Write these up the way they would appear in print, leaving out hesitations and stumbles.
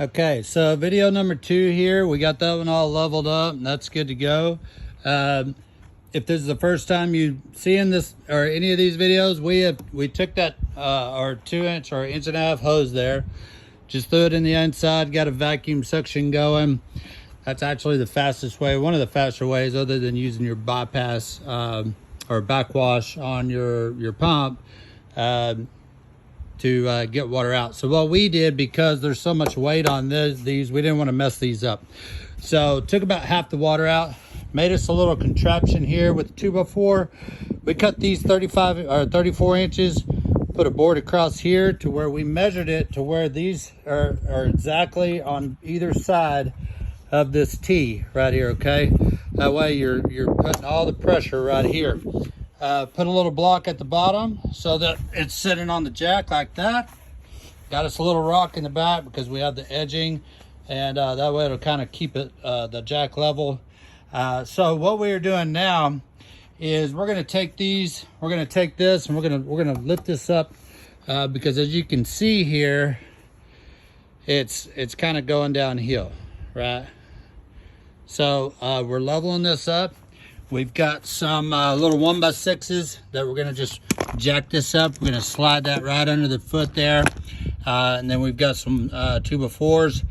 Okay, so video number 2 here. We got that one all leveled up, and that's good to go. If this is the first time you seeing this or any of these videos, we took that our 2-inch or 1.5-inch hose there, just threw it in the inside, got a vacuum suction going. That's actually the fastest way, one of the faster ways, other than using your bypass or backwash on your pump. To get water out. So what we did, because there's so much weight on these, we didn't want to mess these up. So took about half the water out, made us a little contraption here with 2x4. We cut these 35 or 34 inches, put a board across here to where we measured it to where these are exactly on either side of this T right here, okay? That way you're putting all the pressure right here. Put a little block at the bottom so that it's sitting on the jack like that. Got us a little rock in the back because we have the edging, and that way it'll kind of keep it the jack level. So what we are doing now is we're going to take these, we're going to take this, and we're going to lift this up because as you can see here, it's kind of going downhill, right? So we're leveling this up. We've got some little 1x6s that we're gonna just jack this up. We're gonna slide that right under the foot there. And then we've got some 2x4s.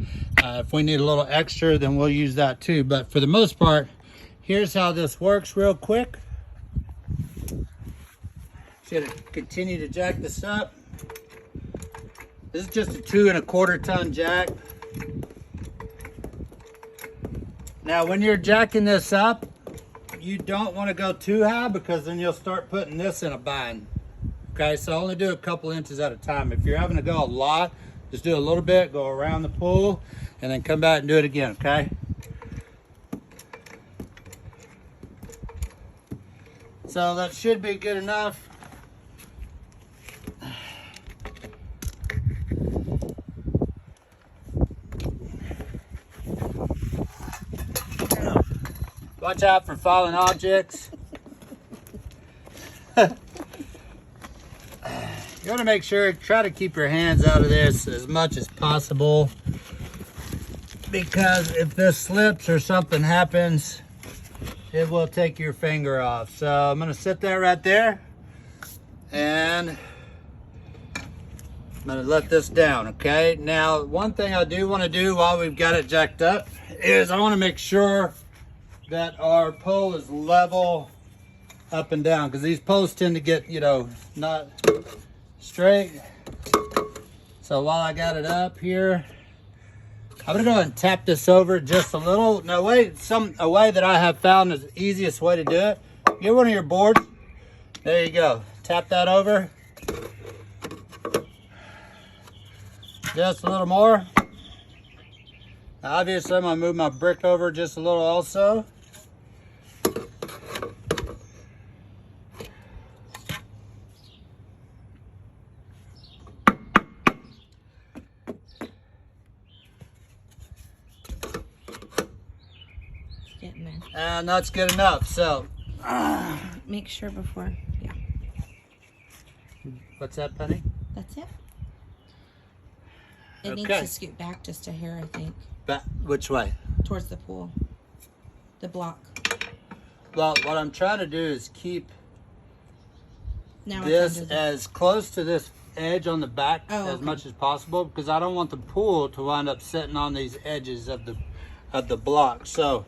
If we need a little extra, then we'll use that too. But for the most part, here's how this works real quick. Should continue to jack this up. This is just a 2¼ ton jack. Now, when you're jacking this up, you don't want to go too high because then you'll start putting this in a bind. Okay, so only do a couple inches at a time. If you're having to go a lot, just do a little bit, go around the pool, and then come back and do it again, okay? So that should be good enough. Watch out for falling objects. You want to make sure, try to keep your hands out of this as much as possible, because if this slips or something happens, it will take your finger off. So I'm going to sit there right there, and I'm going to let this down, okay? Now, one thing I do want to do while we've got it jacked up is I want to make sure that our pole is level up and down, because these poles tend to get, you know, not straight. So while I got it up here, I'm gonna go ahead and tap this over just a little. Now wait, a way that I have found is the easiest way to do it. Get one of your boards. There you go. Tap that over. Just a little more. Now obviously I'm gonna move my brick over just a little also. And that's good enough. So make sure before, yeah. What's that, Penny? That's it. It needs to scoot back just a hair, I think. Back which way? Towards the pool. The block. Well, what I'm trying to do is keep now this as close to this edge on the back as much as possible, because I don't want the pool to wind up sitting on these edges of the block. So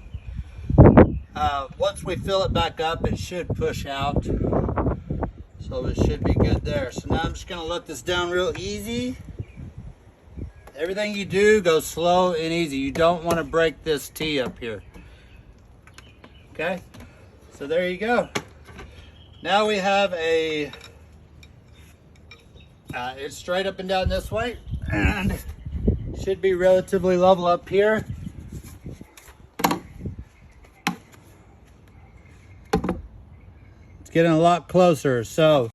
once we fill it back up, it should push out. So it should be good there. So now I'm just gonna let this down real easy. Everything you do, go slow and easy. You don't want to break this T up here. Okay, so there you go. Now we have a, it's straight up and down this way, and should be relatively level up here. It's getting a lot closer, so